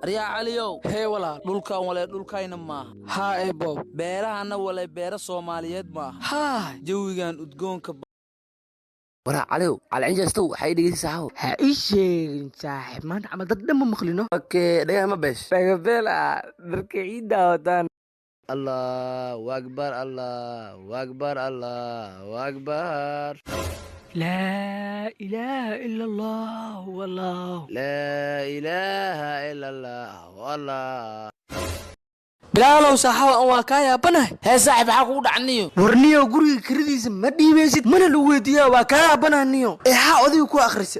aryaa caliyow hee walaal dhulkan wale dhulkayna maaha haa eebo beerahana wale beera Soomaaliyeed maaha haa jawigan udgoonka waraa caliyow calcinjaastow waxay dhigaysaa saxaw ha ii sheegin saaxiib maanta camal dad dhan ma maqlino okay dhagaa ma beesh dhagabeela dharka ciidda wataan allahu akbar allahu akbar allahu akbar laa ilaaha ila allah wallahu laa ilaaha ila allah wallah bilaalow saaxiib aan waa kaa yaabanahay hee saaxiib maxaa kugu dhacniyo warniyo guriga kiradiisa ma dhiibaysid mana la weydiiyaa waa kaa yaabanaaniyo ee haa adigu ku akhrisa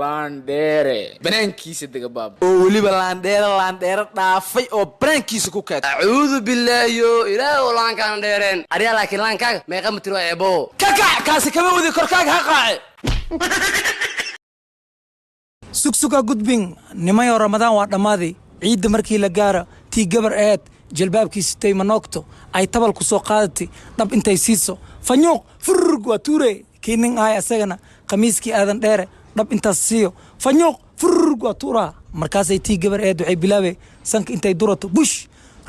laandheere banaankiisa dega baaba oo weliba laandheere dhaafay oo banaankiisa ku kaad acuudu billaahiyo ilaahu laankaan dheereen aryaa laakiin laankaaga meeqa ma tiro eebo kakac kaasi kama wadi korkaaga ha qaace sugsuga gudbin nimayo ramadaan waa dhammaaday ciidda markii la gaaro tii gabar aheed jalbaabkiisitay manoogto ay tabal ku soo qaadatay dhab intay siiso fanyuuq fururg waa tuure kii nin ahay asagana khamiiskii aadan dheere dhab intaas siiyo fanyuuq fururg waa tuuraa markaasay tii gabar aheed waxay bilaabay sanka intay durato bush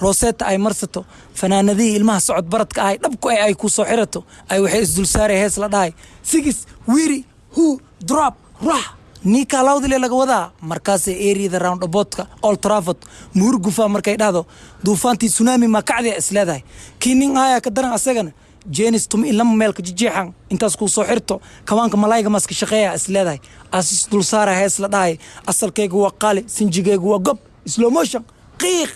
rooseeta ay marsato fanaanadihii ilmaha socod baradka ahay dhabku ay ku soo xirato ay waxay isdulsaaray hees la dhahay sigis wiiri hu drop rah ninka lawdile laga wadaa markaasay eriyada roundabout-ka Old Trafford muurgufa markay dhahdo duufaantii tsunami ma kacdi isleedahay kii nin ayaa ka daran asagana Jenis tumi ilama meelka jijeexan intaas ku soo xirto kawaanka malayga maska shaqeeya isleedahay asis dul saara hees la dhahay asalkaygu waa qaali sinjigaygu waa gob slow motion qiiq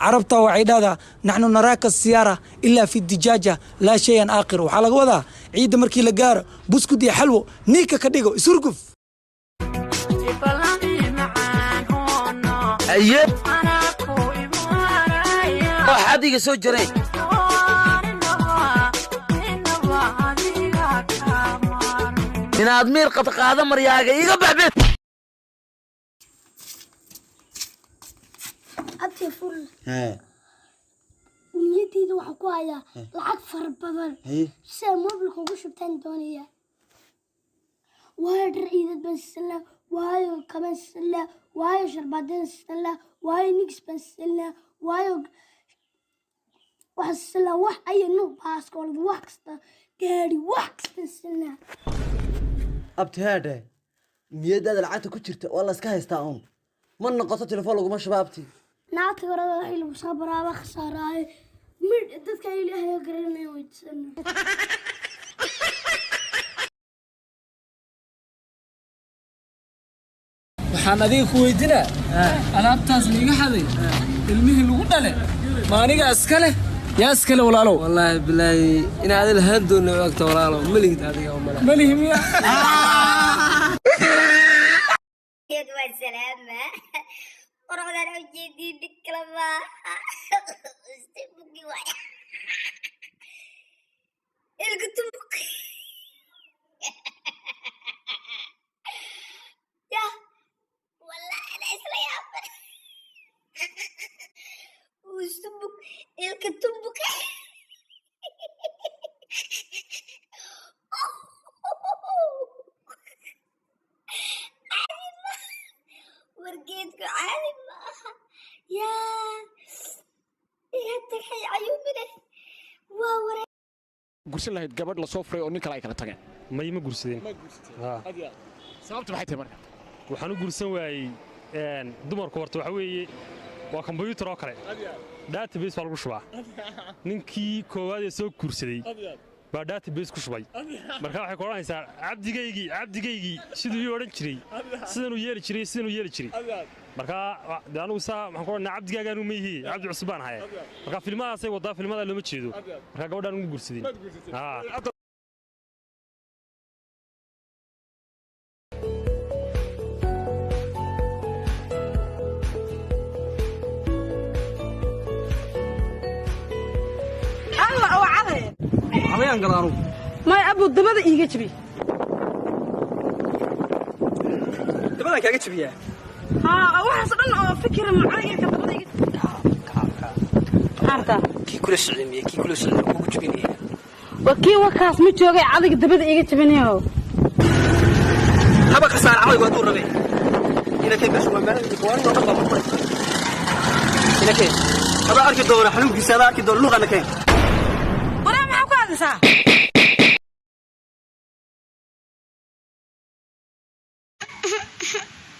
carabta waxay dhahdaa naxnu naraaka siyaara ilaa fi dijaaja laa shayan aakhir waxaa laga wadaa ciidda markii la gaaro buskud iyo xalwo ninka ka dhigo isurguf aye waxaadiga soo jaray inaad miir qaada maryaaga iga baxbeen abti ful niyadeyda waxaa ku hayaa lacag fara badan si ay mobilka ugu shubtaan doonaya waayo dhar ciidad baan sisanaa waayo kaban sisanaa waayo sharbaadeen sisanaa waayo nigs baan sisanaa waayo waxaan sisanaa wax aya nuuc baaskoolada wax kasta gaari wax kasta sisanaa abti haadhe niyadaada lacagta ku jirta waa la iska haystaa uun ma noqoto telefoon laguma shuba abti naagta garada waxay lagu soo baraaba khasaaraaye midh dadka ilaahay garanaya weydiisana waxaan adiga ku weydiinaa alaabtaas liiga xaday ilmihii lagu dhale ma aniga iskale yaa iskale walaalow wallaahi bilaahi inaad lahaan doonno ogta walaalow maligid adiga oo mala malihi miya والسلامة ورغدا وجدي بكلمة استبقي واي القطبك يا والله أنا إسلا يا أبا واستبق القطبك ورقيتك عالي معها يا تحي عيوبنا وورا gursan lahayd gabadh la soo furay oo nin kale ay kala tageen may ma gursadeen sababtu maxay tahay marka waxaan u gursan waayey dumarku horta waxa weeye waa kombuyuutar oo kale database baa lagu shubaa ninkii koowaad ee soo gursaday baa database ku shubay marka waxay ku odhanaysaa cabdigaygii siduu ii odhan jiray sidanuu yeeli jiray marka de anugu saa waxaan ku odhanaa cabdigaagaan uma yihi cabdi cusub baan haye marka filmadaasay wadaa filmadaa looma jeedo marka gabadhaan ugu gursadin xalayaan galaanu may abu dabada iiga jabi dabada kaaga jabiyaa haa waxaas dhan oo fikir macayga ka dabada iiga arta kii kula socday kugu jabinaya wakii wakaas ma joogay adiga dabada iiga jabinayo haba ka saar calaygu hadduu rabay إلى كيف بس وما يكون نقطة مفرد إلى كيف هذا أركي دور حلو في سادة أركي دور لغة نكين ولا معك هذا ساعة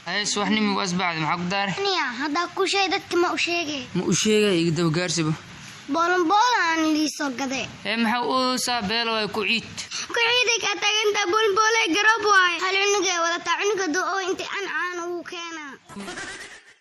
ايش وحني مواس بعد معك دار نيا هذا كل شيء دتك ما أشيء ما وشيغا يقدو gaarsibo بولن أنا لي سوقدي maxaa uu saabeel way ku ciid كعيدك أتجنت بولن جرب واي هل عنك ولا تعنك دو أنت أنا وكنا